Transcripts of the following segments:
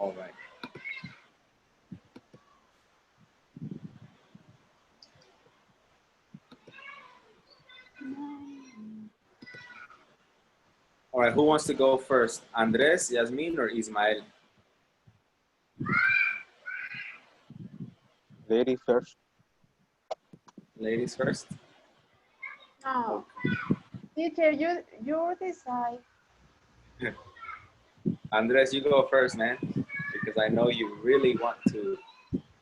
All right. All right, who wants to go first? Andres, Yasmin, or Ismael? Lady first. Ladies first. No. Okay. Teacher, you decide. Andres, you go first, man, because I know you really want to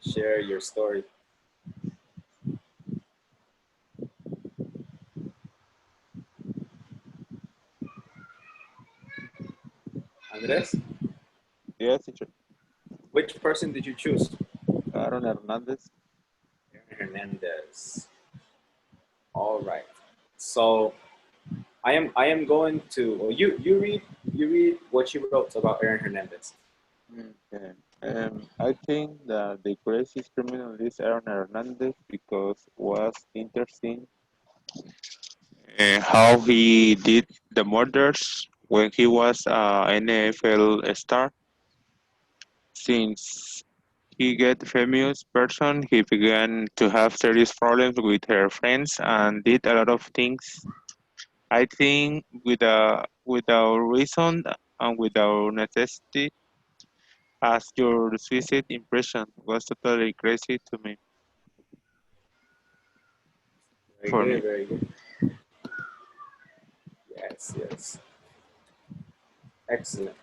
share your story. Andres, Yes, teacher. which person did you choose? Aaron Hernandez. Hernandez. All right. So I am going to. Well, you read what you wrote about Aaron Hernandez. Okay. I think that the craziest criminal is Aaron Hernandez because was interesting how he did the murders when he was an NFL star. Since he get famous person, he began to have serious problems with her friends and did a lot of things. I think without reason and without necessity, as your suicide impression was totally crazy to me. Very For me, good, very good. Yes, yes. Excellent.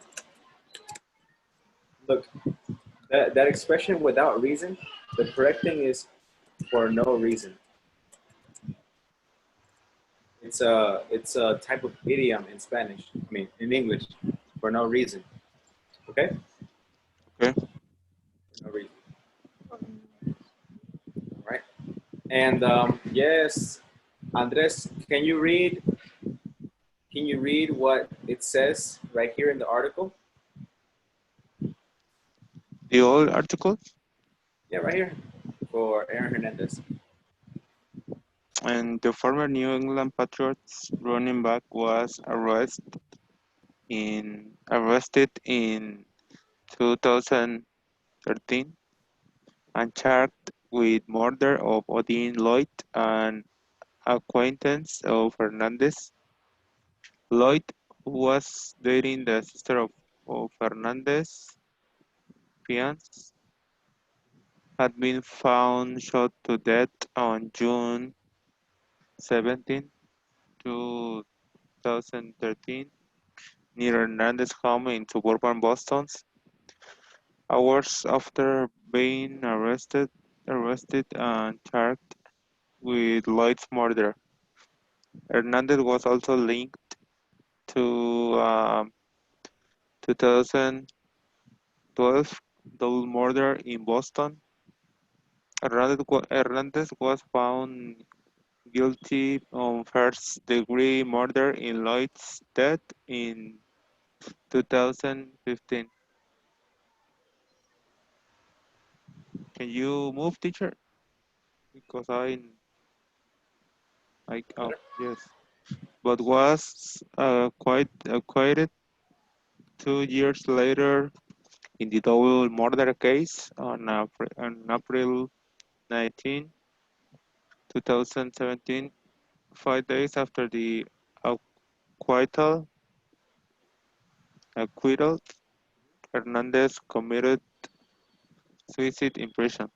Look, that expression without reason, the correct thing is for no reason. It's a type of idiom in Spanish. I mean, in English, for no reason. Okay? okay. For no reason. All right. And yes, Andres, can you read what it says right here in the article? The old article Yeah, right here for Aaron Hernandez. and the former New England Patriots running back was arrested in 2013 and charged with murder of Odin Lloyd, an acquaintance of Hernandez. Lloyd, who was dating the sister of Fernandez, fiance, had been found shot to death on June 17, 2013, near Hernandez home in suburban Boston. Hours after being arrested and charged with Lloyd's murder, Hernandez was also linked to 2012 double murder in Boston. Hernandez was found guilty of first-degree murder in Lloyd's death in 2015. Can you move, teacher? Because oh yes, but was quite acquitted 2 years later in the double murder case on April 19, 2017, 5 days after the acquittal. Acquittal, Hernandez committed suicide in prison.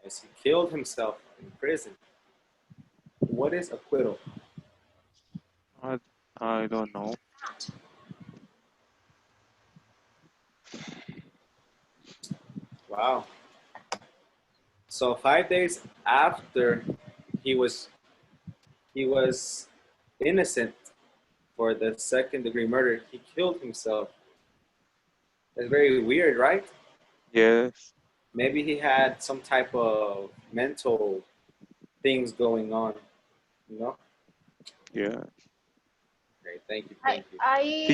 As he killed himself in prison. What is acquittal? I, I don't know. Wow. So 5 days after he was he was innocent for the second degree murder, he killed himself. That's very weird, right? Yes, Maybe he had some type of mental things going on, you know? yeah. Great, thank you, I thank you.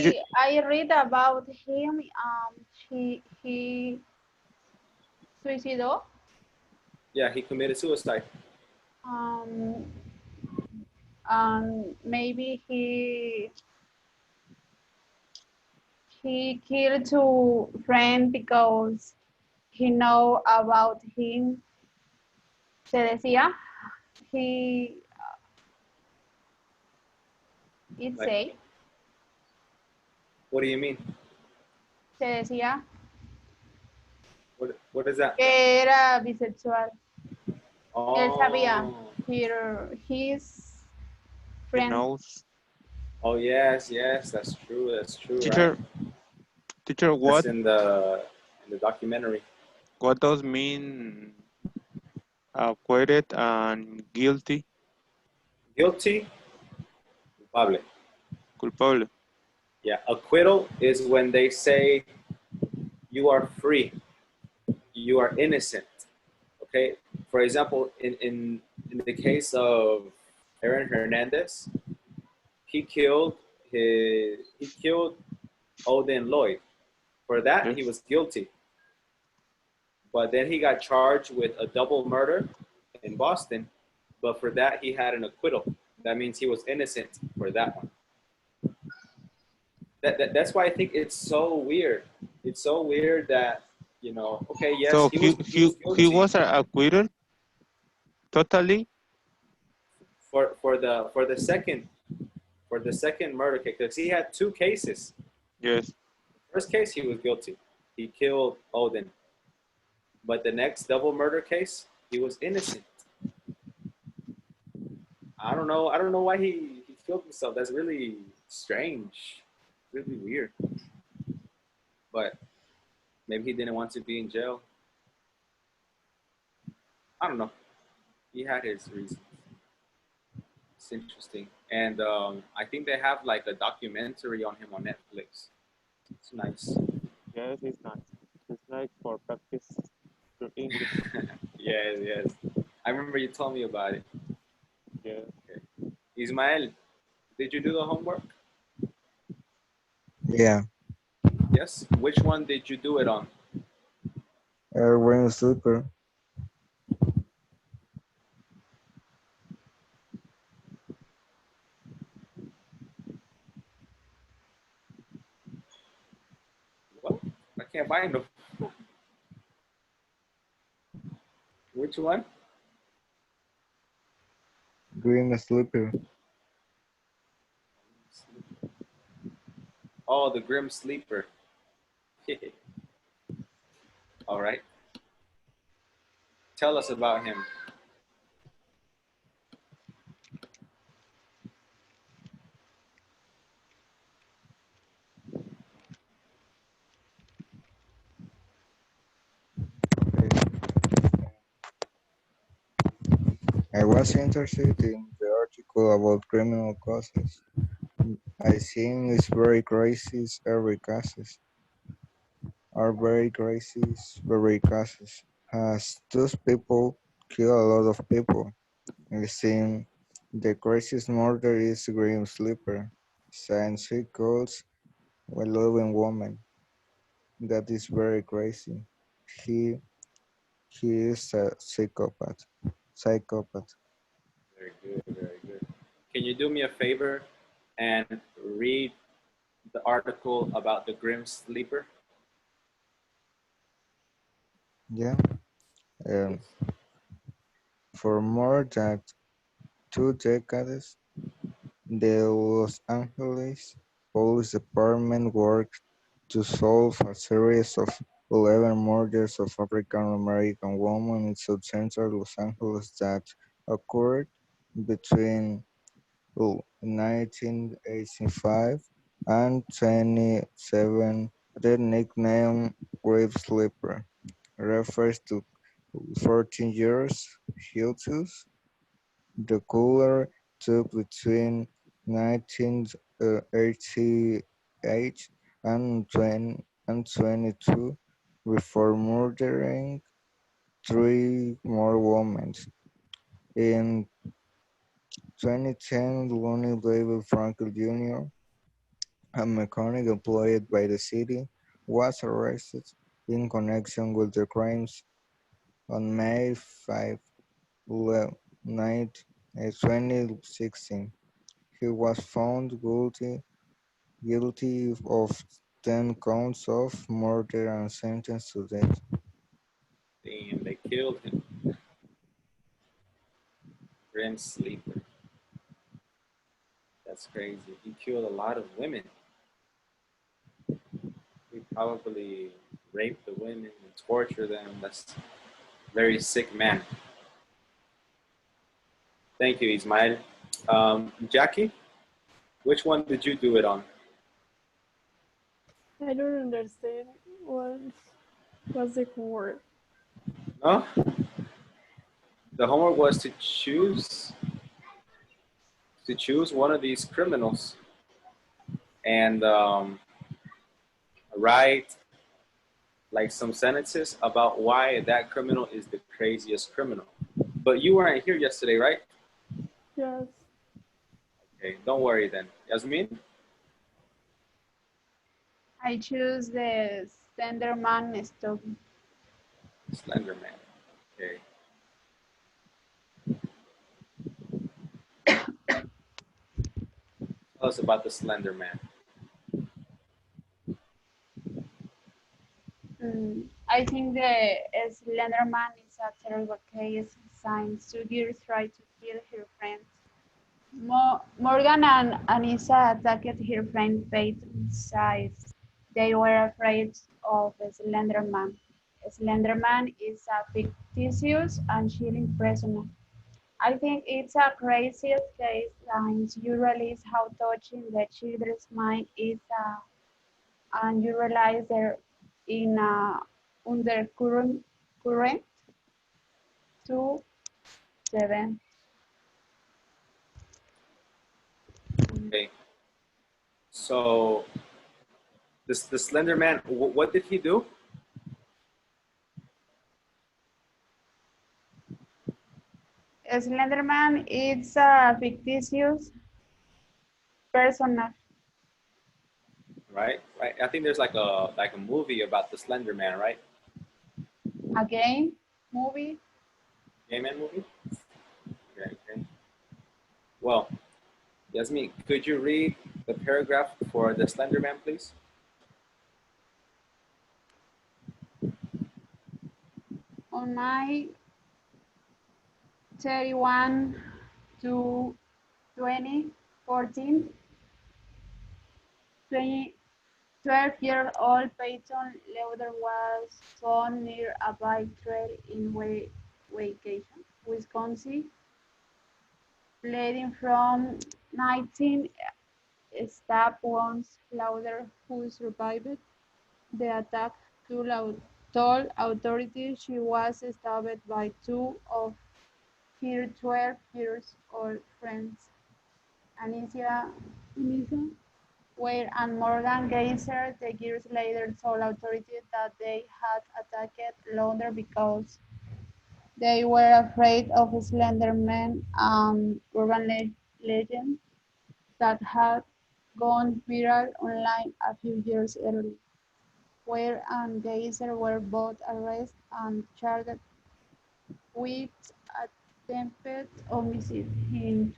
Did you? I I read about him. He suicidó. Yeah, he committed suicide. Um, maybe he killed two friends because he know about him. Se decía, he, it Like, say, what do you mean? se decía What is that? que era bisexual. Él sabía, Oh, his He friend. knows. oh yes, yes, that's true. That's true, right? Teacher, That's in the documentary. what does mean acquitted and guilty? Guilty, culpable. Culpable. Yeah, acquittal is when they say you are free, you are innocent. Okay. For example, in the case of Aaron Hernandez, he killed Odin Lloyd. For that, he Yes. was guilty. But then he got charged with a double murder in Boston. But for that, he had an acquittal. That means he was innocent for that one. That's why I think it's so weird. It's so weird that, okay, yes, So he was he guilty was acquitted totally. for the second murder case, because he had two cases. Yes. First case, he was guilty. He killed Odin. But the next double murder case, he was innocent. I don't know. I don't know why he killed himself. That's really strange. Really weird. But maybe he didn't want to be in jail. I don't know. He had his reasons. It's interesting. And I think they have like a documentary on him on Netflix. It's nice. Yes, it's nice. It's nice for practice your English. Yes, yes. I remember you told me about it. Yes. Okay. Ismael, did you do the homework? Yeah, Yes. Which one did you do it on? wearing a slipper. What? I can't find them. Which one? Green slipper. Oh, the Grim Sleeper. All right. Tell us about him. I was interested in the article about criminal cases. I think it's very crazy. Every cases are very crazy. Very cases. As those people kill a lot of people. I think the craziest murder is Green Sleeper. Since he calls a loving woman. That is very crazy. He he is a psychopath. Psychopath. Very good, very good. Can you do me a favor and read the article about the Grim Sleeper? Yeah. Yes. Um, for more than 2 decades, the Los Angeles Police Department worked to solve a series of 11 murders of African American women in South Central Los Angeles that occurred between 1985 and 27. The nickname Grave Sleeper refers to 14 years hiatus. The killer took between 1988 and 22 before murdering 3 more women. In 2010, Lonnie David Frankel Jr., a mechanic employed by the city, was arrested in connection with the crimes on May 5, 2016. He was found guilty of 10 counts of murder and sentenced to death. Damn, they killed him. Grim sleeper. That's crazy. He killed a lot of women. He probably raped the women and tortured them. That's a very sick man. Thank you, Ismail. Jackie, which one did you do it on? I don't understand what's the word. No? The homework was to choose one of these criminals and write like some sentences about why that criminal is the craziest criminal. But you weren't here yesterday, right? Yes. Okay, don't worry then. Yasmin? I choose the Slenderman story. Slender Man. Okay. Tell us about the Slender Man. I think the Slenderman is a terrible case. Since 2 years try to kill her friends. Morgan and Anissa attacked her friend Faith since they were afraid of Slenderman. Slenderman is a fictitious and chilling prisoner. I think it's a crazy case since you realize how touching the children's mind is and you realize they're in a undercurrent to 7. Okay. So the Slender Man, what did he do? Slenderman is a fictitious personage. Right? Right. I think there's like a movie about the Slender Man, right? A game, movie. Game Man movie? Okay, okay. Well, Yasmin, could you read the paragraph for the Slender Man, please? On my 31 to 2014, 12-year-old Peyton Leuder was found near a bike trail in Waukesha, Wisconsin, bleeding from 19 stab wounds. Lauder, who survived the attack, told authorities she was stabbed by two of her 12 years old friends, Anissa Ware and Morgan Geyser. The years later told authorities that they had attacked Lauder because they were afraid of Slender Man, an urban legend that had gone viral online a few years earlier. Ware and Geyser were both arrested and charged with attempted homicide. In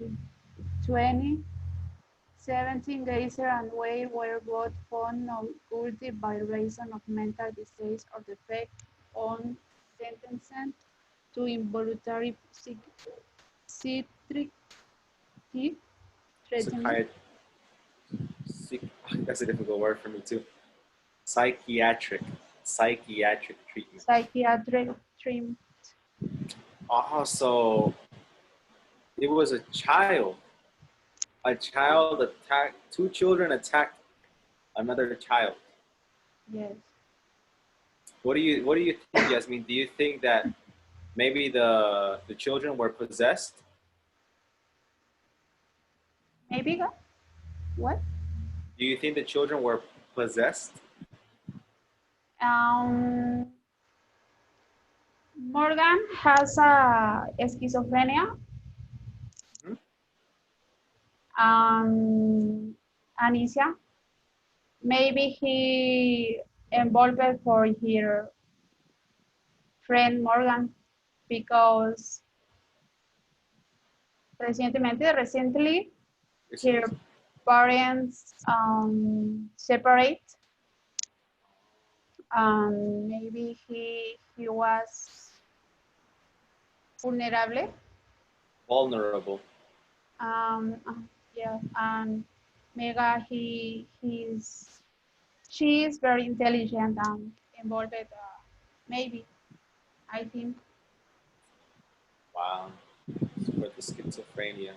2017, Geyser and Ware were both found not guilty by reason of mental disease or defect on sentenced to involuntary psychiatric treatment. That's a difficult word for me too. Psychiatric treatment. Psychiatric treatment. Also, it was a child. A child attacked, two children attacked another child. Yes. What do you think, Yasmin? Do you think that maybe the children were possessed? Maybe what? Do you think the children were possessed? Morgan has a schizophrenia. Mhm. Anisha, maybe he involved for her friend Morgan because recently her parents separate Maybe he was vulnerable. Vulnerable. Um, uh, yeah, and Mega she is very intelligent and involved. Maybe I think Wow. For the schizophrenia.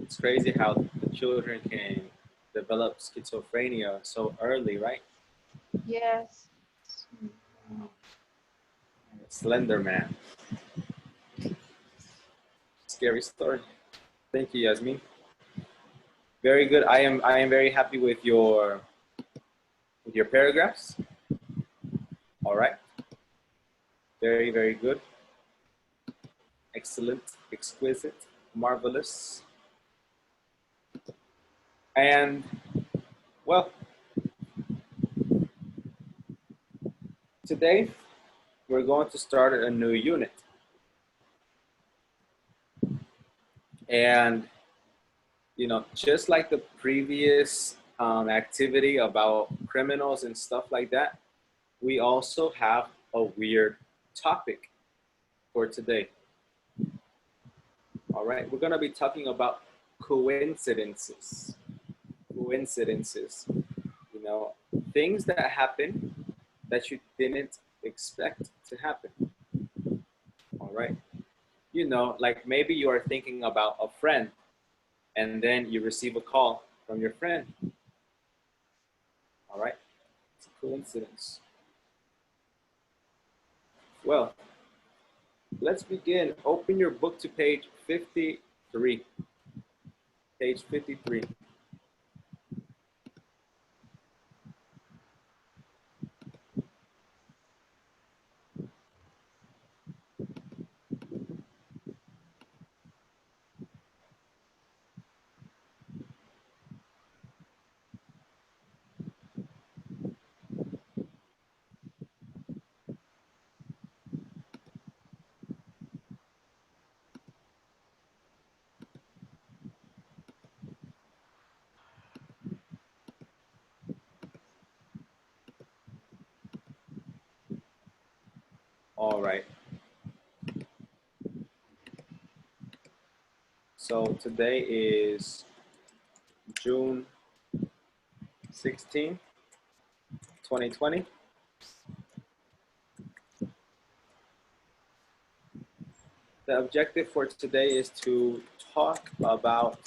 It's crazy how the children can develop schizophrenia so early, right? yes. Slender Man. Scary story. Thank you, Yasmin. Very good. I am very happy with your paragraphs. All right. Very, very good. Excellent, exquisite, marvelous. And well, today we're going to start a new unit. And you know, just like the previous activity about criminals and stuff like that, we also have a weird topic for today. All right, we're going to be talking about coincidences. Coincidences, you know, things that happen that you didn't expect to happen. All right, you know, like maybe you are thinking about a friend and then you receive a call from your friend. All right, it's a coincidence. Well, let's begin. Open your book to page 53. Page 53. All right. So today is June 16th, 2020. The objective for today is to talk about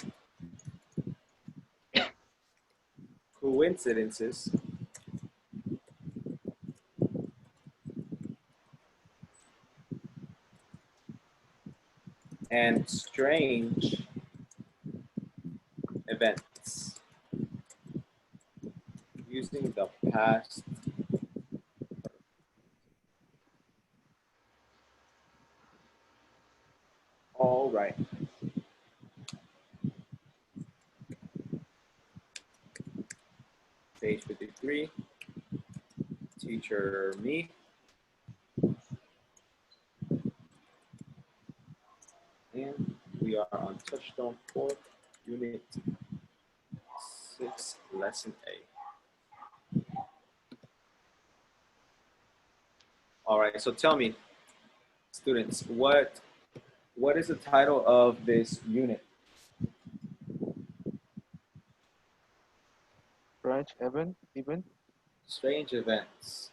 coincidences and strange events using the past. All right. Page 53. Teacher me. And we are on Touchstone 4, Unit 6, Lesson A. All right, so tell me, students, what is the title of this unit? Branch event, Strange events.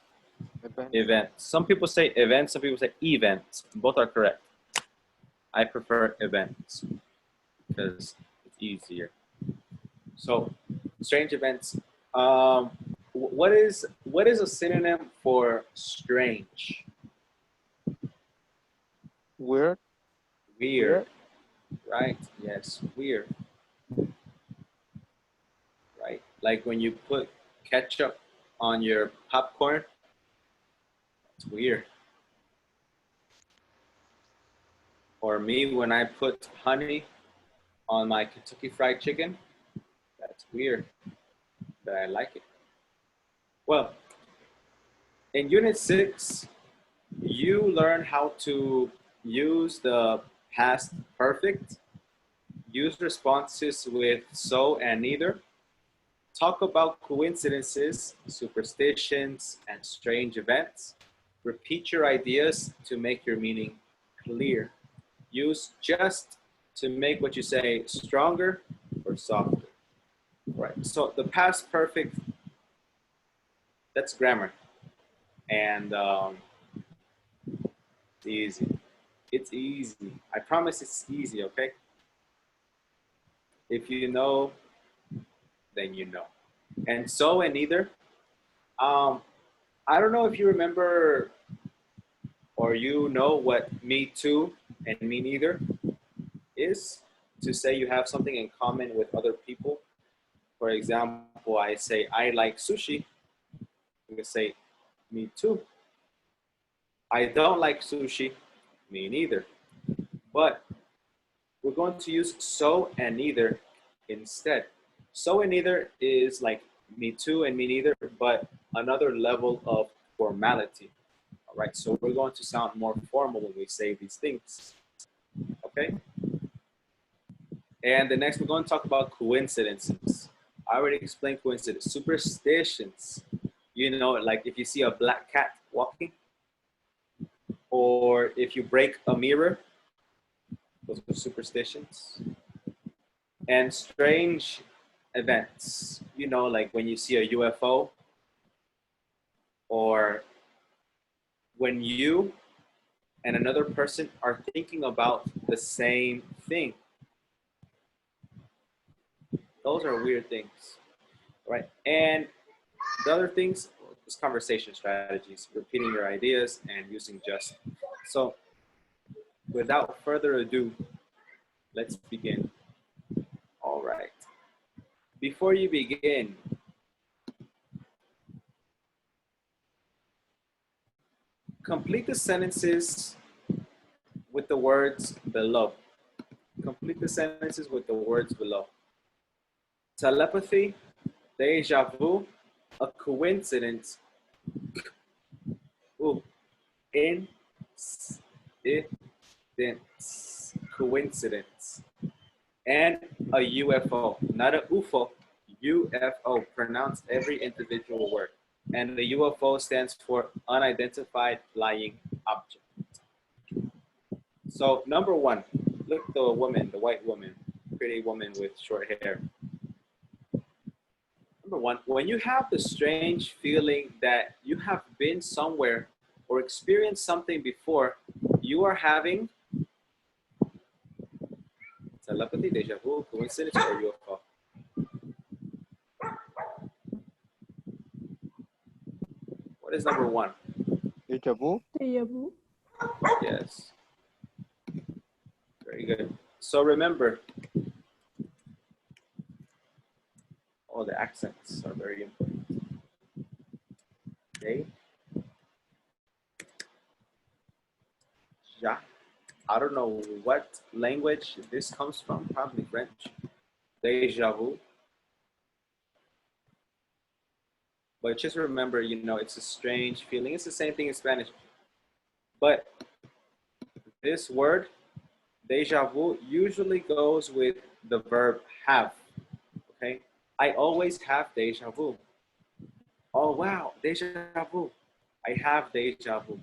event. Events. Some people say events, some people say events. Both are correct. I prefer events because it's easier. So, strange events. What is a synonym for strange? Weird, Weird, right? Yes, weird, right? Like when you put ketchup on your popcorn, it's weird. Or me when I put honey on my Kentucky Fried Chicken, that's weird, but I like it. Well, in Unit 6, you learn how to use the past perfect, use responses with so and neither, talk about coincidences, superstitions, and strange events. Repeat your ideas to make your meaning clear. Use just to make what you say stronger or softer. Right. So the past perfect, that's grammar. And it's easy. It's easy. I promise it's easy, okay? If you know, then you know. And so and either. Um, I don't know if you remember or you know what me too and me neither is, to say you have something in common with other people. For example, I say I like sushi. You can say me too. I don't like sushi. Me neither. But we're going to use so and neither instead. So and neither is like me too and me neither, but another level of formality. All right, so we're going to sound more formal when we say these things. Okay? And the next, we're going to talk about coincidences. I already explained coincidence. Superstitions. You know, like if you see a black cat walking, or if you break a mirror, those are superstitions. And strange events. You know, like when you see a UFO, or when you and another person are thinking about the same thing. Those are weird things, right? And the other things is conversation strategies, repeating your ideas and using just. So without further ado, let's begin. All right. Before you begin, complete the sentences with the words below. Complete the sentences with the words below. Telepathy, deja vu, a coincidence, ooh, coincidence, and a UFO, not a UFO, UFO. Pronounce every individual word. And the UFO stands for unidentified flying object. So number one, look at the woman, the white woman, pretty woman with short hair. Number one, when you have the strange feeling that you have been somewhere or experienced something before, you are having telepathy, deja vu, coincidence, or UFO. What is number one? Deja vu? Deja vu. Yes. Very good. So remember, all the accents are very important. Okay. Ja. I don't know what language this comes from, probably French. Deja vu. But just remember, you know, it's a strange feeling. It's the same thing in Spanish. But this word, deja vu, usually goes with the verb have. Okay? I always have deja vu. Oh, wow, deja vu. I have deja vu.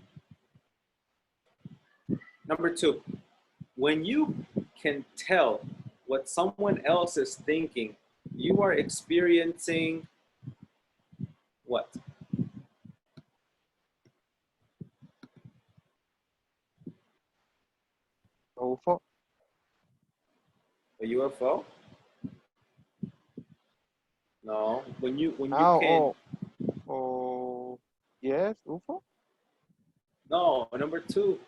Number two, when you can tell what someone else is thinking, you are experiencing what? UFO? A UFO? No. When you Ah, can. oh, yes, UFO? No. Number two,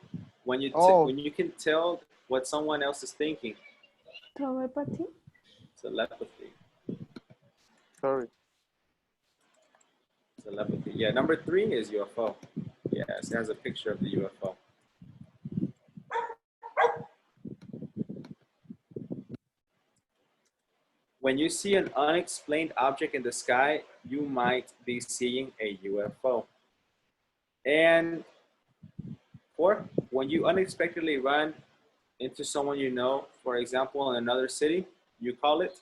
when Oh, when you can tell what someone else is thinking. Telepathy. Telepathy. sorry. Telepathy. Yeah. Number three is UFO. Yes, it has a picture of the UFO. When you see an unexplained object in the sky, you might be seeing a UFO. And four, when you unexpectedly run into someone you know, for example, in another city, you call it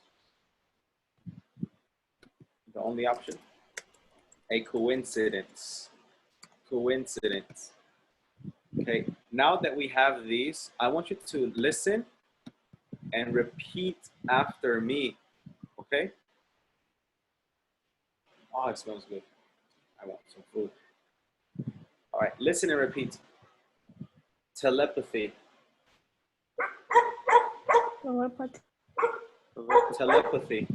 The only option. A coincidence. Coincidence. Okay, now that we have these, I want you to listen and repeat after me. Okay? Oh, it smells good. I want some food. All right, listen and repeat. Telepathy. Telepathy. Telepathy.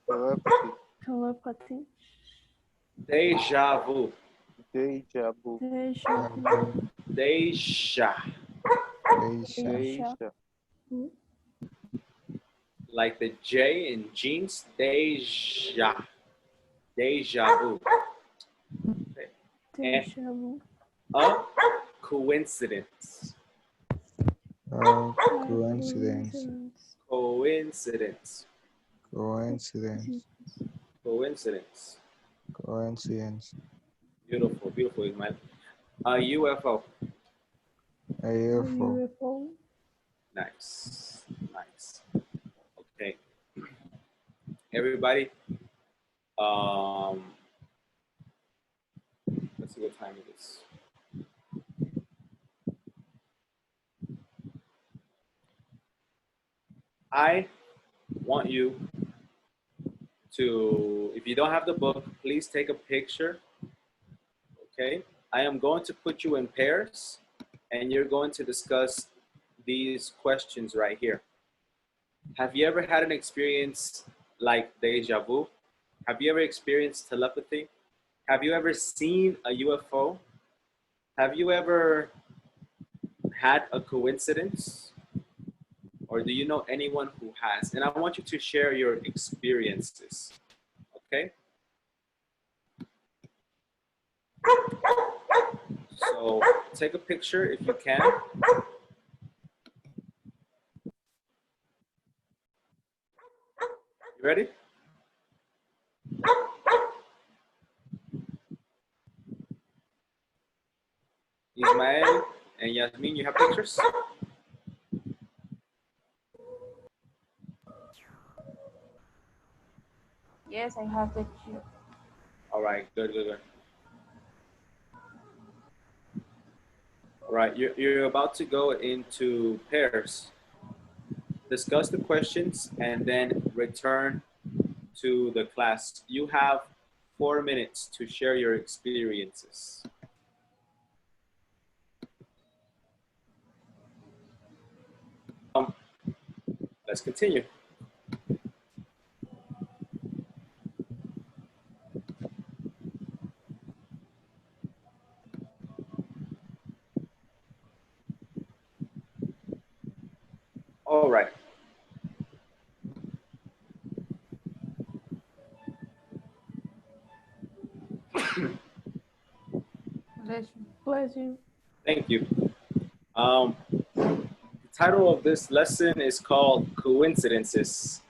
Telepathy. Telepathy. Deja vu. Deja vu. Deja vu. Shabu, Deja. Deisha, Deja. vu. Like the J in jeans. Deja. Deja vu. Okay. Deja vu. A coincidence. coincidence, Coincidence. coincidence, Coincidence. coincidence, Beautiful, beautiful, Ismail. A UFO. a A UFO, UFO. Nice, nice. Okay, everybody. Let's see what time it is. I want you to, if you don't have the book, please take a picture. Okay, I am going to put you in pairs, and you're going to discuss these questions right here. Have you ever had an experience like deja vu? Have you ever experienced telepathy? Have you ever seen a UFO? Have you ever had a coincidence? Or do you know anyone who has? And I want you to share your experiences, okay? So take a picture if you can. You ready? Ismael and Yasmin, you have pictures? Yes, I have the cue. All right, good, good, good. All right, you're about to go into pairs. Discuss the questions and then return to the class. You have 4 minutes to share your experiences. Let's continue. All right. Bless you. Thank you. The title of this lesson is called Coincidences.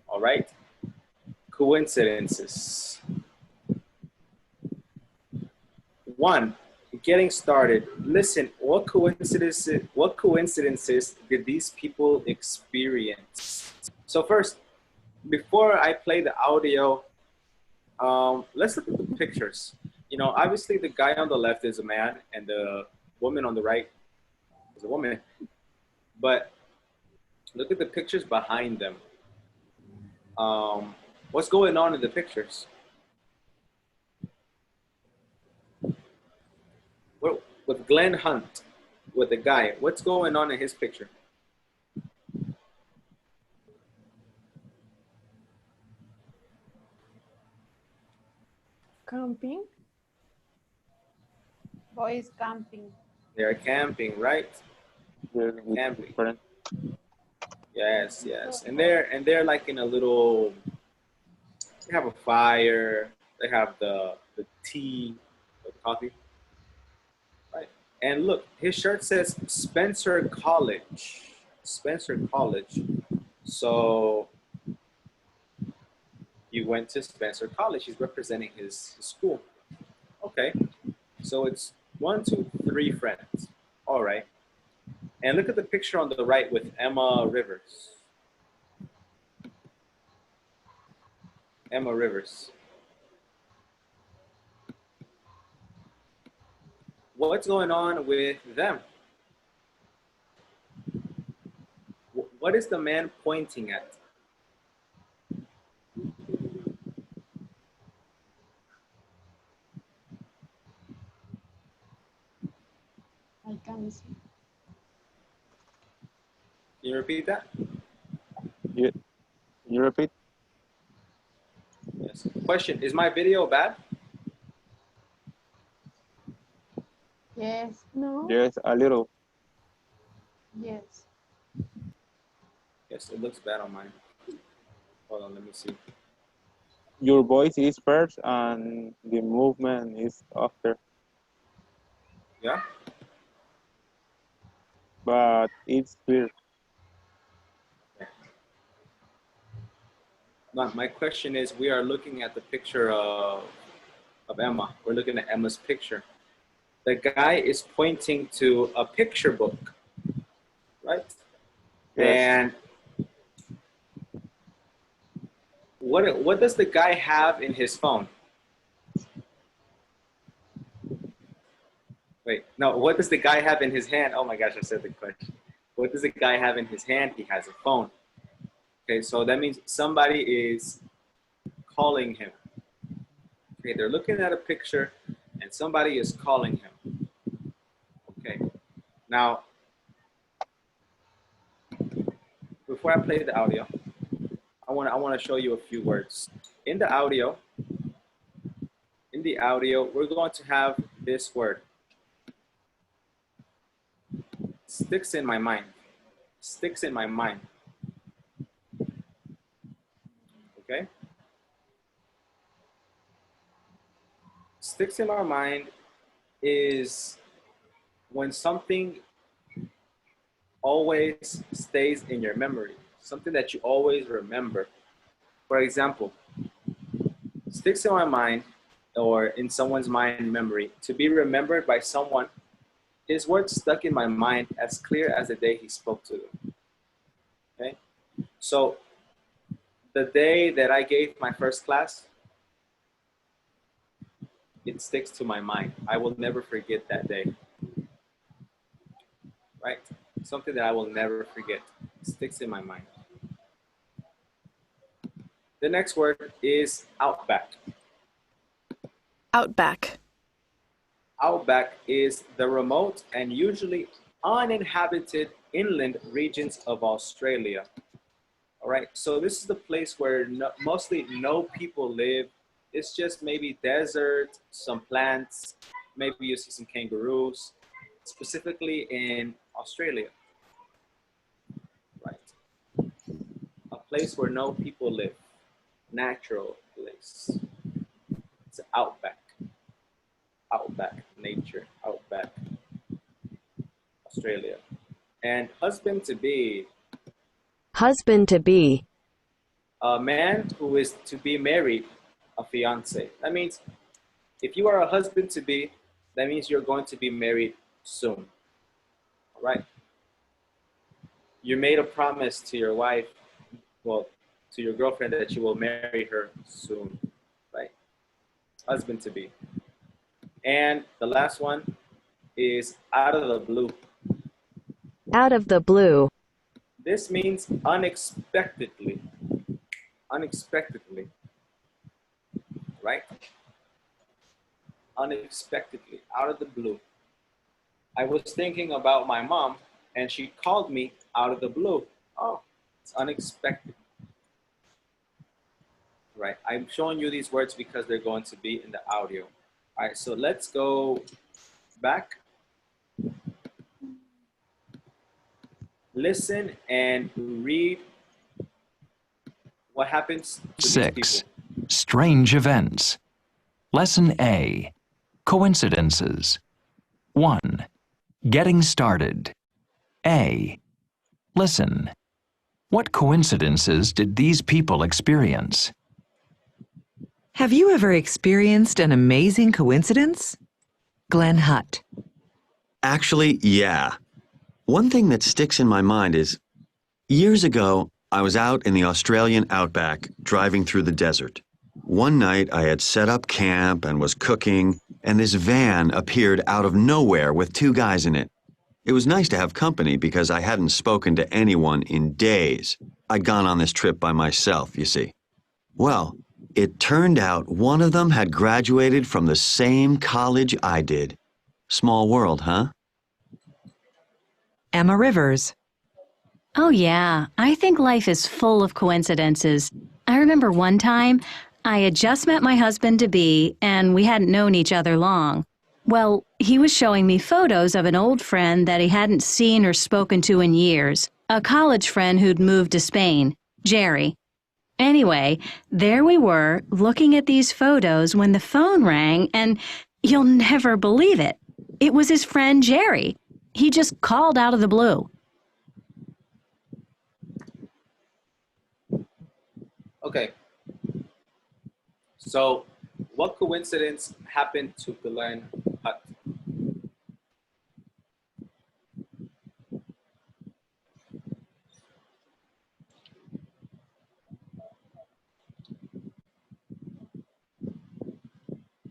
All right. Coincidences. 1. Getting started. Listen, what coincidences did these people experience? So first, before I play the audio, let's look at the pictures. You know, obviously the guy on the left is a man and the woman on the right is a woman. But look at the pictures behind them. What's going on in the pictures? With Glenn Hunt, with the guy, what's going on in his picture? Camping. Boys camping. They're camping, right? They're with Camping. different. Yes, yes. And they're like in a little, they have a fire, they have the tea, the coffee. Right. And look, his shirt says Spencer College. Spencer College. So he went to Spencer College. He's representing his school. Okay. So it's 1, 2, 3 friends. All right. And look at the picture on the right with Emma Rivers. Emma Rivers. What's going on with them? What is the man pointing at? I can see. Can you repeat that? You, you repeat? Yes. Question, is my video bad? Yes, No. Yes, a little. yes. Yes, it looks bad on mine. Hold on, let me see. Your voice is first and the movement is after. Yeah? But it's clear. My question is, we are looking at the picture of Emma. We're looking at Emma's picture. The guy is pointing to a picture book, right? Yes. And what does the guy have in his phone? Wait, no, what does the guy have in his hand? Oh my gosh, I said the question. What does the guy have in his hand? He has a phone. Okay, so that means somebody is calling him. Okay, they're looking at a picture and somebody is calling him. Okay, now, before I play the audio, I want to show you a few words. In the audio, we're going to have this word. Sticks in my mind. Sticks in my mind. Okay? Sticks in our mind is when something always stays in your memory, something that you always remember. For example, sticks in my mind or in someone's mind memory, to be remembered by someone, his words stuck in my mind as clear as the day he spoke to them. Okay? So the day that I gave my first class, it sticks to my mind. I will never forget that day. Right? Something that I will never forget. It sticks in my mind. The next word is outback. Outback. Outback is the remote and usually uninhabited inland regions of Australia. All right, so this is the place where mostly no people live. It's just maybe desert, some plants, maybe you see some kangaroos, specifically in Australia. Right, a place where no people live, natural place. It's an outback. Outback, nature, outback, Australia. And husband to be. Husband to be. A man who is to be married, a fiance. That means if you are a husband to be, that means you're going to be married soon. All right? You made a promise to your wife, well, to your girlfriend that you will marry her soon, right? Husband to be. And the last one is out of the blue. Out of the blue. This means unexpectedly. Unexpectedly. Right? Unexpectedly, out of the blue. I was thinking about my mom and she called me out of the blue. Oh, it's unexpected. Right, I'm showing you these words because they're going to be in the audio. All right, so let's go back. Listen and read what happens to 6. these people. Strange events. Lesson A. Coincidences. 1. Getting started. A. Listen. What coincidences did these people experience? Have you ever experienced an amazing coincidence? Glenn Hutt. Actually, yeah. One thing that sticks in my mind is, years ago, I was out in the Australian outback driving through the desert. One night I had set up camp and was cooking, and this van appeared out of nowhere with two guys in it. It was nice to have company because I hadn't spoken to anyone in days. I'd gone on this trip by myself, you see. Well, it turned out one of them had graduated from the same college I did. Small world, huh? Emma Rivers. Oh, yeah. I think life is full of coincidences. I remember one time I had just met my husband-to-be and we hadn't known each other long. Well, he was showing me photos of an old friend that he hadn't seen or spoken to in years, a college friend who'd moved to Spain, Jerry. Anyway, there we were looking at these photos when the phone rang, and you'll never believe it. It was his friend Jerry. He just called out of the blue. Okay. So, what coincidence happened to Glenn Hutt?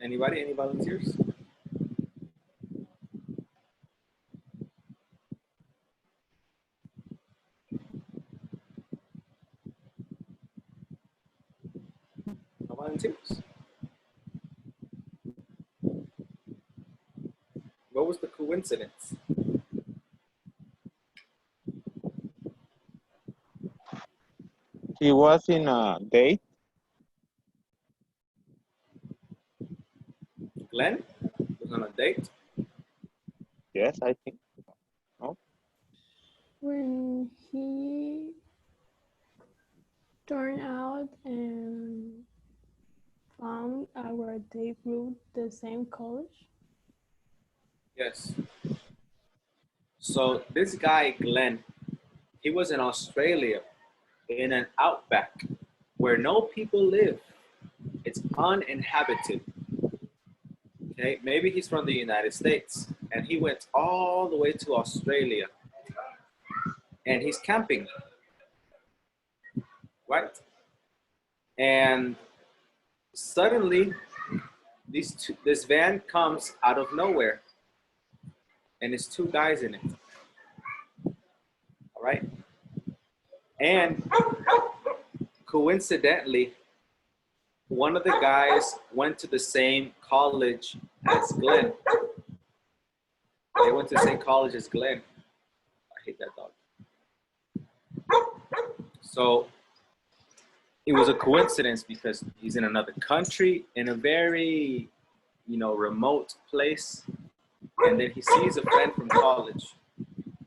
Anybody? Any volunteers? No volunteers? What was the coincidence? He was in a date. Glenn was on a date. Yes, I think. No. When he turned out and found our day group the same college. Yes. So this guy, Glenn, he was in Australia in an outback where no people live. It's uninhabited. Okay, maybe he's from the United States and he went all the way to Australia and he's camping, right? And suddenly this van comes out of nowhere and there's two guys in it. All right. And coincidentally, one of the guys went to the same college as Glenn. They went to the same college as Glenn. I hate that dog. So it was a coincidence because he's in another country, in a very, remote place. And then he sees a friend from college.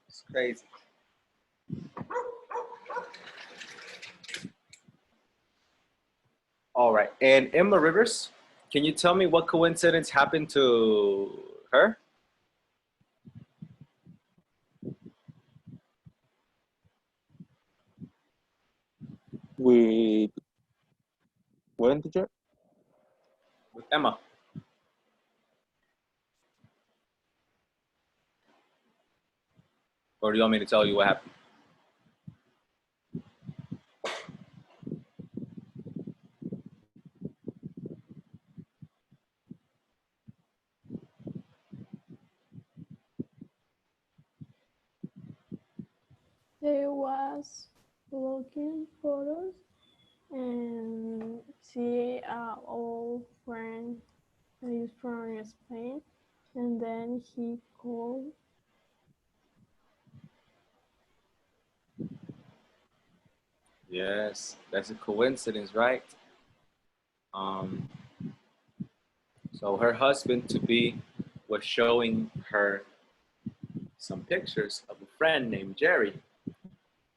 It's crazy. All right. And Emma Rivers, can you tell me what coincidence happened to her? We went to church. With Emma. Or do you want me to tell you what happened? They was looking photos and see our old friend that is from Spain, and then he called. Yes, that's a coincidence, right? So her husband-to-be was showing her some pictures of a friend named Jerry.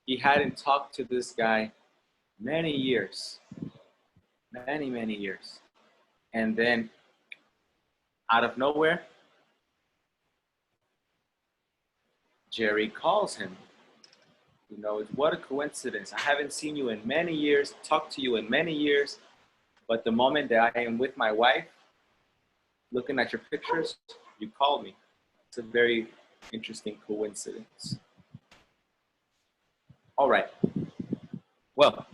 He hadn't talked to this guy many years, many years. And then out of nowhere, Jerry calls him. What a coincidence. I haven't seen you in many years, talked to you in many years, but the moment that I am with my wife, looking at your pictures, you call me. It's a very interesting coincidence. All right. Well,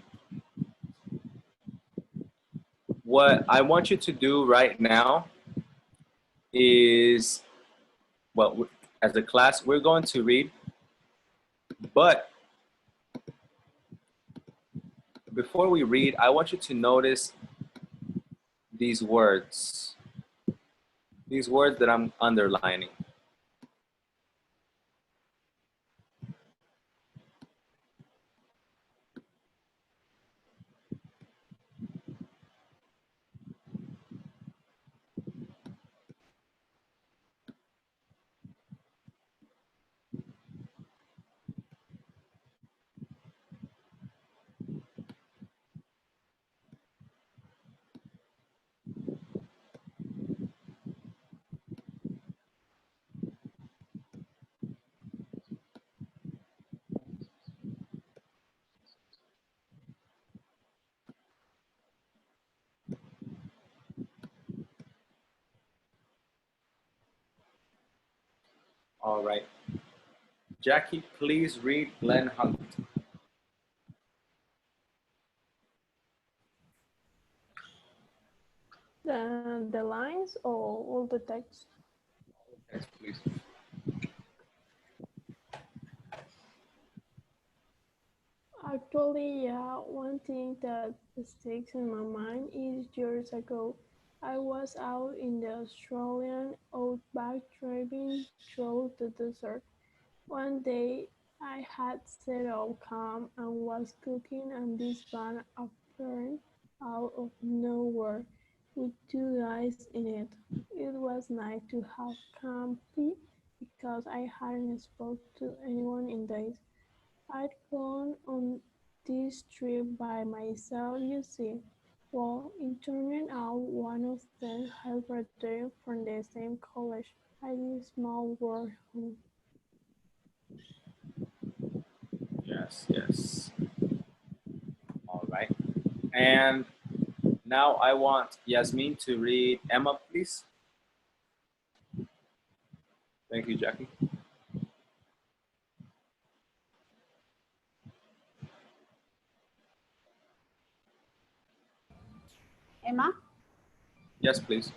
What I want you to do right now is, well, as a class, we're going to read, but before we read, I want you to notice these words that I'm underlining. All right. Jackie, please read Glenn Hunt. The lines or all the text? Yes, please. Actually, yeah, one thing that sticks in my mind is years ago. I was out in the Australian outback driving through the desert. One day, I had set up camp and was cooking, and this van appeared out of nowhere with two guys in it. It was nice to have company because I hadn't spoken to anyone in days. I'd gone on this trip by myself, you see. Well, it turned out one of them had graduated from the same college. I did small work home. Yes, yes. All right. And now I want Yasmin to read Emma, please. Thank you, Jackie. Emma? Yes, please.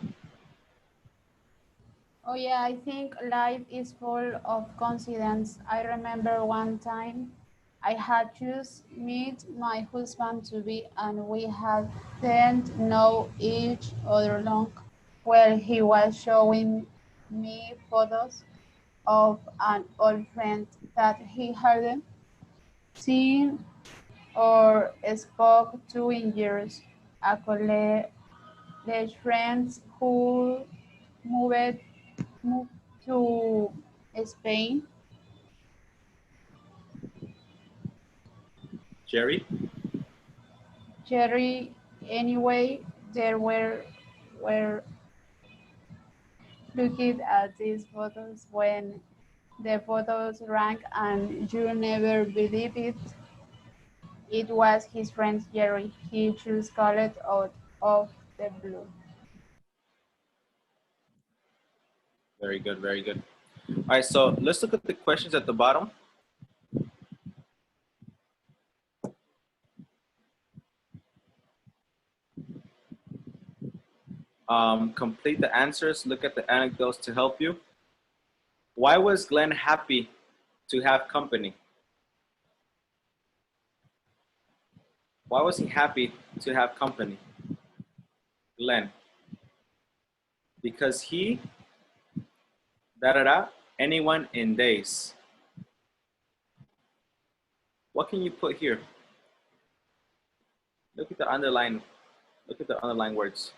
Oh yeah, I think life is full of coincidence. I remember one time I had just met my husband to be and we had didn't know each other long. Well, he was showing me photos of an old friend that he hadn't seen or spoke to in years. A college friend who moved moved to Spain. Jerry? Jerry, anyway, there were looking at these photos when the photos rang and you never believe it. It was his friend Jerry. He just called it out of the blue. Very good, very good. All right, so let's look at the questions at the bottom. Complete the answers, look at the anecdotes to help you. Why was Glenn happy to have company? Why was he happy to have company? Glenn. Because he, anyone in days. What can you put here? Look at the underline words.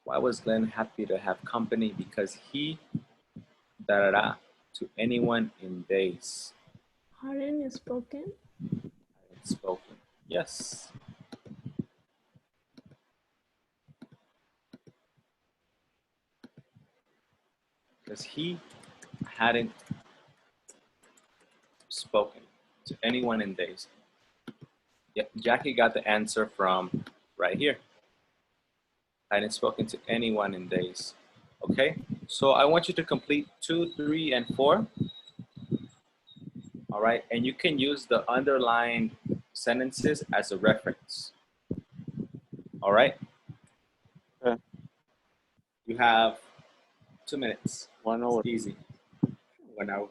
Why was Glenn happy to have company? Because he, to anyone in days. Hadn't spoken? Spoken. Yes. because he hadn't spoken to anyone in days. Yeah, Jackie got the answer from right here. Hadn't spoken to anyone in days. Okay, so I want you to complete 2, 3, and 4. All right, and you can use the underlined sentences as a reference. All right. Okay. You have 2 minutes. 1 hour. It's easy. 1 hour.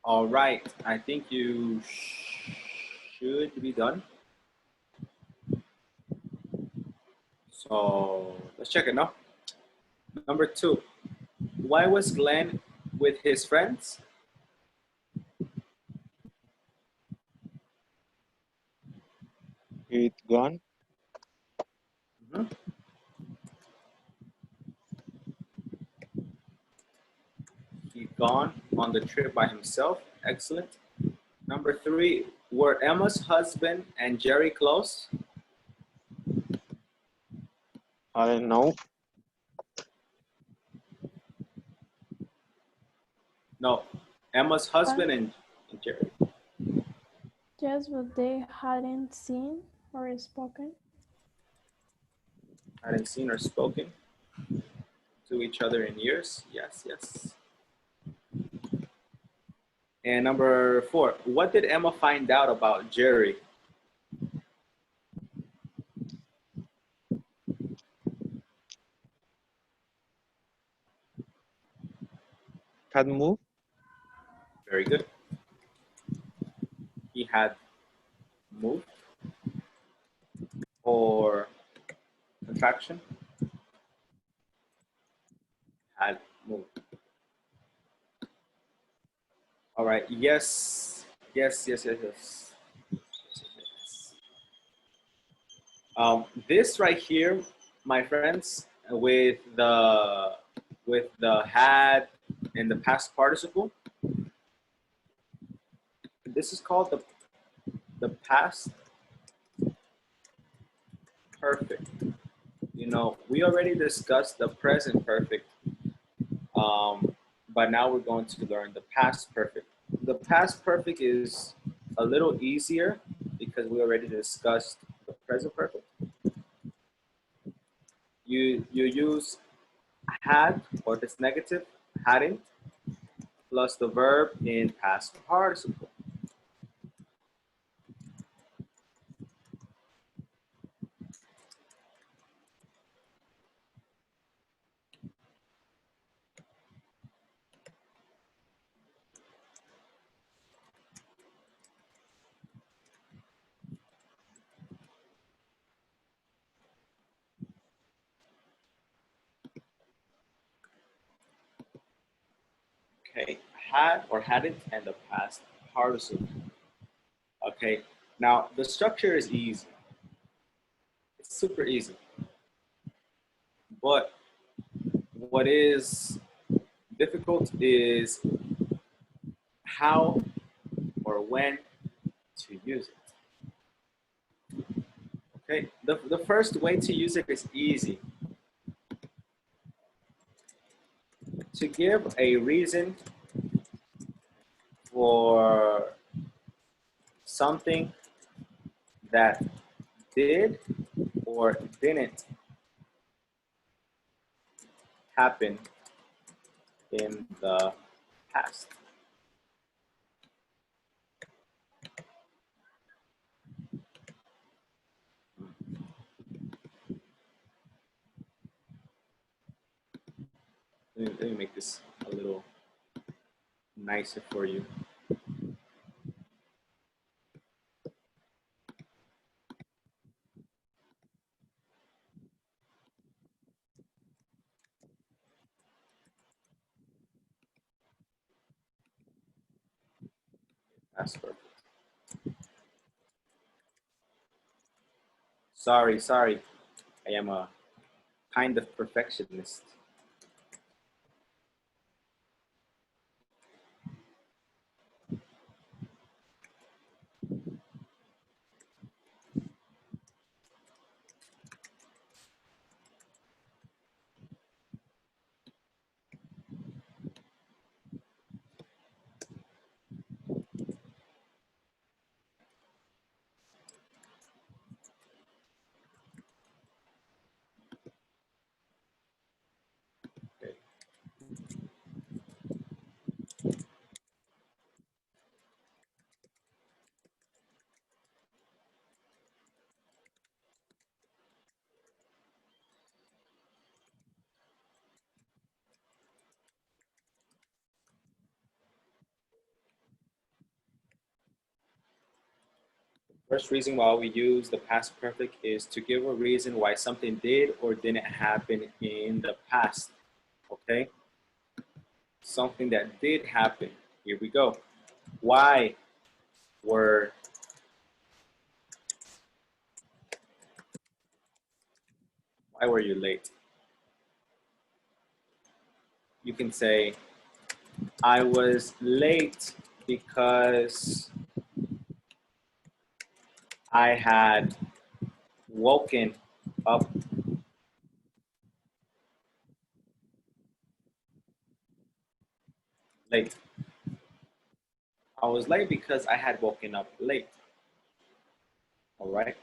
All right, I think you should be done. So let's check it now. Number 2, why was Glenn with his friends? It gone. Mhm. He gone on the trip by himself. Excellent. Number 3, were Emma's husband and Jerry close? I don't know. No, Emma's husband and Jerry. Yes, but they hadn't seen or spoken. Hadn't seen or spoken to each other in years. Yes, yes. And number 4, what did Emma find out about Jerry? Had moved. Very good. He had moved, or contraction, had moved. All right, yes, yes, yes, yes, yes. This right here, my friends, with the had and the past participle. This is called the past perfect. You know, we already discussed the present perfect, but now we're going to learn the past perfect. The past perfect is a little easier because we already discussed the present perfect. You use had, or if it's negative, hadn't, plus the verb in past participle. Okay, had or hadn't and the past participle. Okay, now the structure is easy. It's super easy. But what is difficult is how or when to use it. Okay, the first way to use it is easy. To give a reason for something that did or didn't happen in the past. Let me make this a little nicer for you. That's perfect. Sorry. I am a kind of perfectionist. Okay. First reason why we use the past perfect is to give a reason why something did or didn't happen in the past. Okay? Something that did happen. Here we go. Why were you late? You can say, I was late because I had woken up late. I was late because I had woken up late. All right.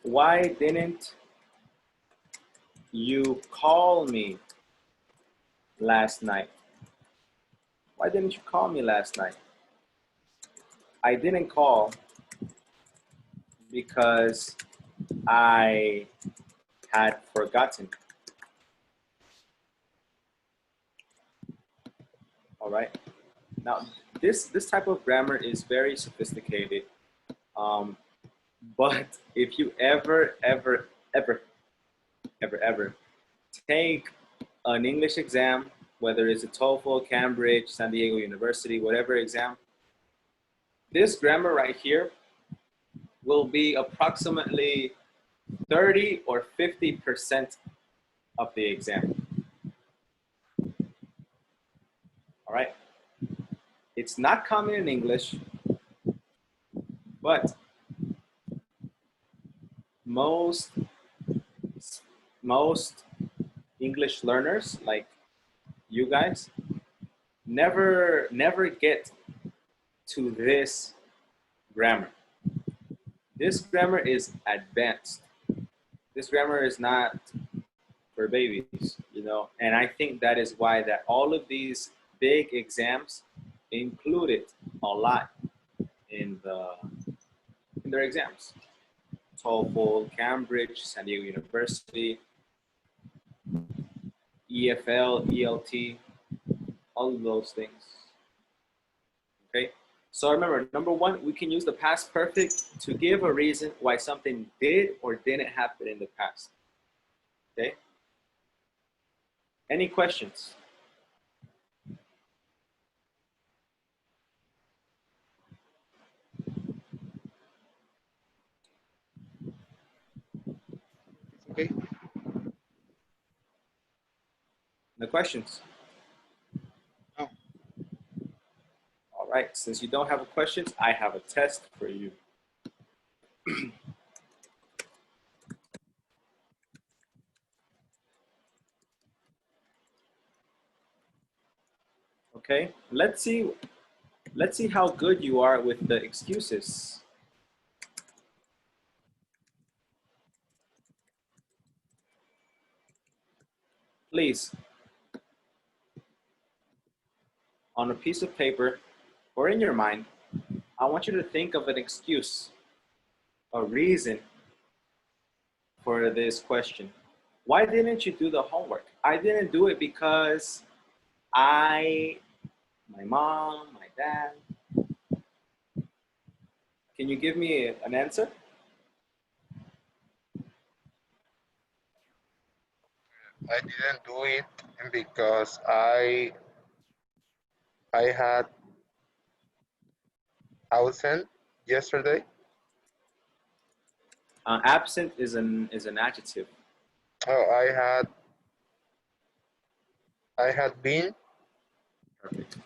Why didn't you call me last night? Why didn't you call me last night? I didn't call because I had forgotten. All right. Now, this type of grammar is very sophisticated. But if you ever take an English exam, whether it's a TOEFL, Cambridge, San Diego University, whatever exam, this grammar right here will be approximately 30 or 50% of the exam. All right. It's not common in English, but most English learners like you guys never get to this grammar. This grammar is advanced. This grammar is not for babies, you know, and I think that is why that all of these big exams include it a lot in their exams. TOEFL, Cambridge, San Diego University, EFL, ELT, all of those things. Okay, so remember, number one, we can use the past perfect to give a reason why something did or didn't happen in the past. Okay, any questions? Okay. No questions? No. All right, since you don't have questions, I have a test for you. Okay, let's see how good you are with the excuses. Please, on a piece of paper or in your mind, I want you to think of an excuse, a reason for this question. Why didn't you do the homework? I didn't do it because my mom, my dad. Can you give me an answer? I didn't do it because I had absent yesterday. Absent is an adjective. Oh, I had been. Perfect.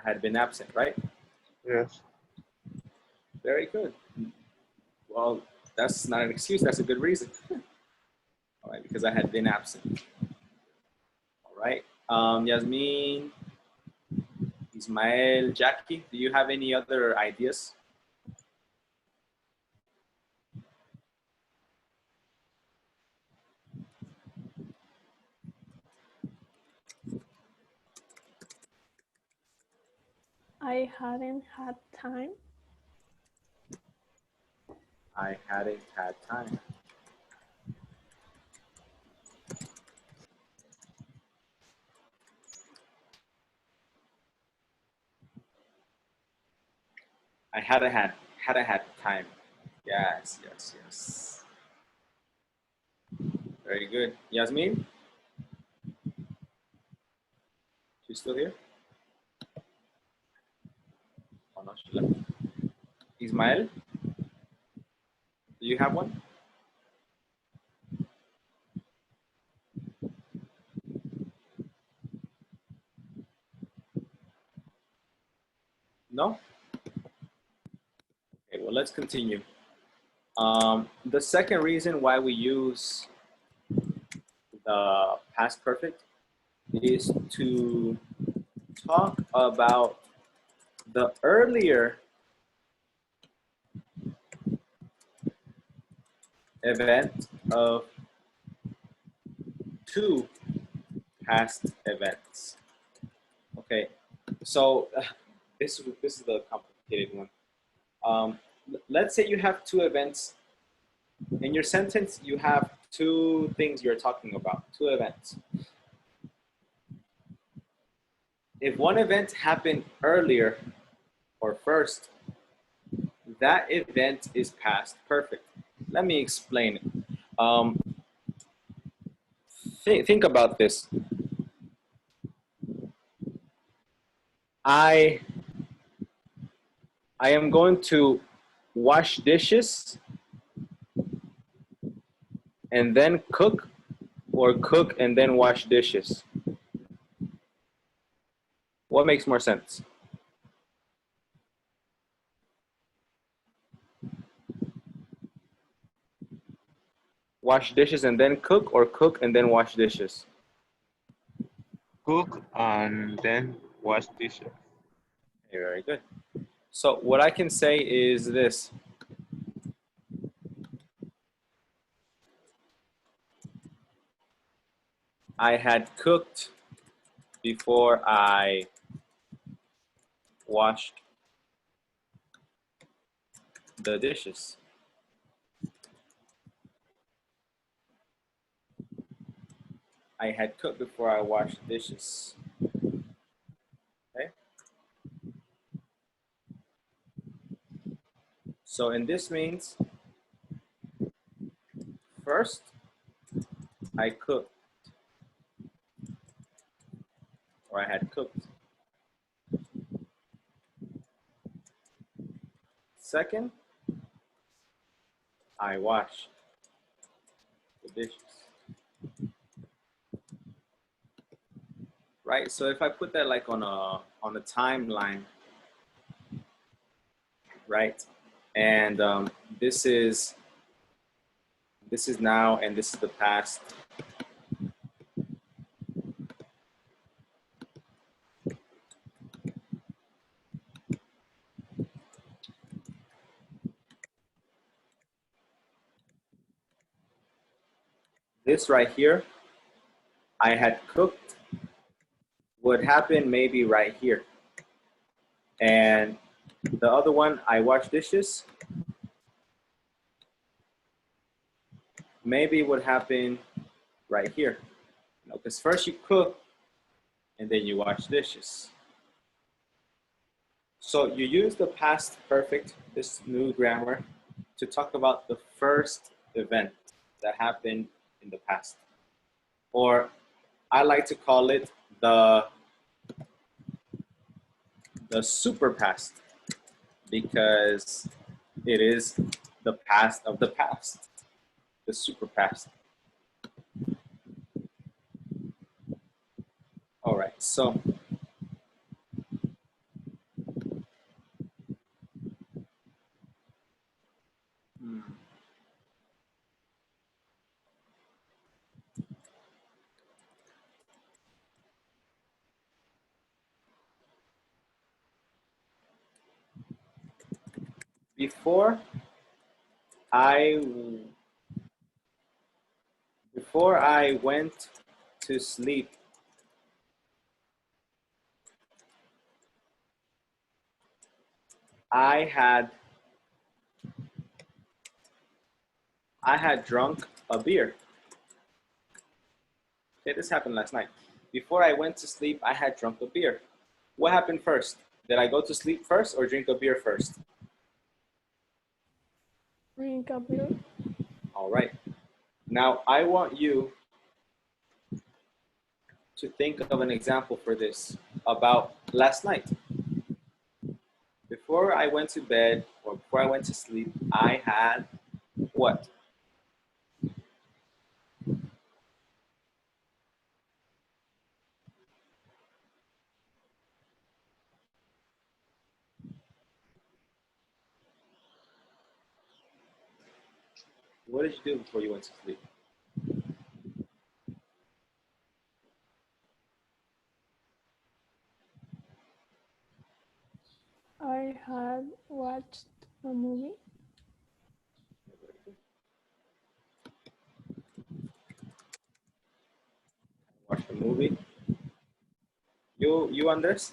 I had been absent, right? Yes. Very good. Well, that's not an excuse. That's a good reason. All right, because I had been absent. All right. Yasmin, Ismael, Jackie, do you have any other ideas? I hadn't had time. I hadn't had time. I hadn't had time. Yes, yes, yes. Very good. Yasmin, she's still here? Oh no, she left. Ismael, do you have one? No? Okay, well, let's continue. The second reason why we use the past perfect is to talk about the earlier event of two past events. Okay, so this is the complicated one. Let's say you have two events. In your sentence, you have two things you're talking about, two events. If one event happened earlier or first, that event is past perfect. Let me explain it. Think about this. I am going to wash dishes and then cook, or cook and then wash dishes? What makes more sense? Wash dishes and then cook, or cook and then wash dishes? Cook and then wash dishes. Okay, very good. So what I can say is this. I had cooked before I washed the dishes. I had cooked before I washed dishes. Okay? So, and this means first I cooked, or I had cooked. Second, I washed the dishes. Right? So if I put that like on a timeline, right? And this is now, and this is the past. This right here, I had cooked, would happen maybe right here. And the other one, I washed dishes, maybe would happen right here. Because first you cook and then you wash dishes. So you use the past perfect, this new grammar, to talk about the first event that happened in the past. Or I like to call it the super past, because it is the past of the past, the super past. All right, so before I went to sleep, I had drunk a beer. Okay, this happened last night. Before I went to sleep, I had drunk a beer. What happened first? Did I go to sleep first or drink a beer first? Drink a beer. All right. Now I want you to think of an example for this about last night. Before I went to bed, or before I went to sleep, I had what? What did you do before you went to sleep? I had watched a movie. Watched a movie. You Andres?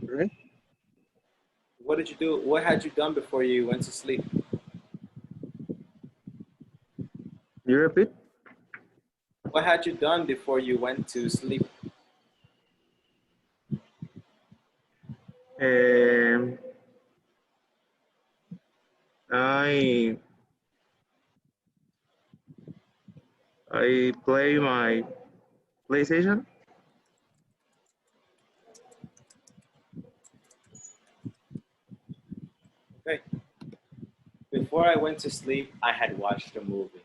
Right? What did you do? What had you done before you went to sleep? You repeat? What had you done before you went to sleep? Um, I I play my PlayStation. Okay. Before I went to sleep, I had watched a movie.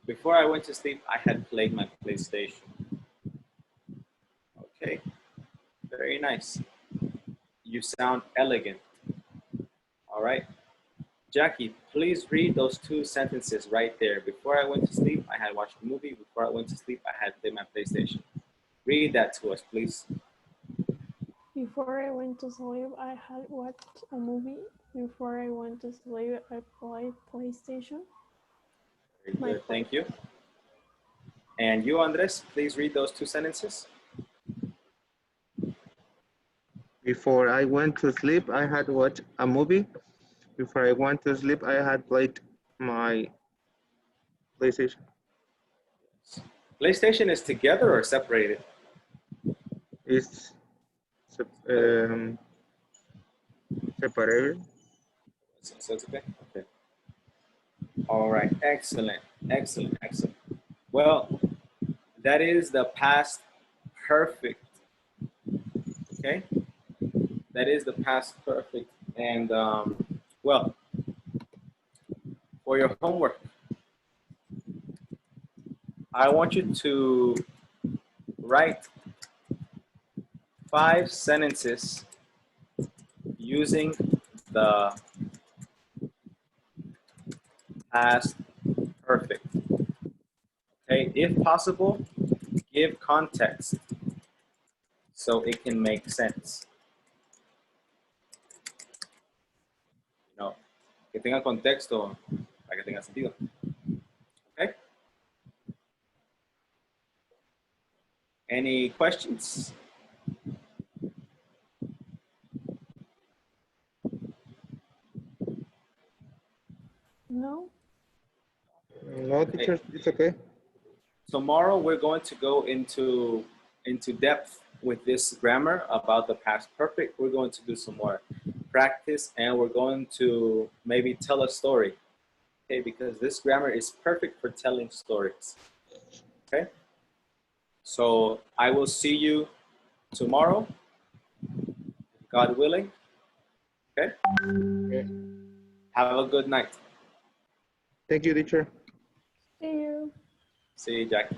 Before I went to sleep, I had played my PlayStation. Okay, very nice. You sound elegant. All right. Jackie, please read those two sentences right there. Before I went to sleep, I had watched a movie. Before I went to sleep, I had played my PlayStation. Read that to us, please. Before I went to sleep, I had watched a movie. Before I went to sleep, I played PlayStation. Very good, thank you. And you, Andres, please read those two sentences. Before I went to sleep, I had watched a movie. Before I went to sleep, I had played my PlayStation. PlayStation is together or separated? It's separated. So it's okay? Okay. All right, excellent, excellent, excellent. Well, that is the past perfect, okay? That is the past perfect. And well, for your homework, I want you to write 5 sentences using the past perfect. Okay, if possible, give context so it can make sense. You know, que tenga contexto para que tenga sentido. Okay? Any questions? No? No, teacher, it's okay. Tomorrow we're going to go into depth with this grammar about the past perfect. We're going to do some more practice and we're going to maybe tell a story. Okay, because this grammar is perfect for telling stories. Okay? So I will see you tomorrow, God willing. Okay? Okay. Have a good night. Thank you, teacher. See you. See you, Jackie.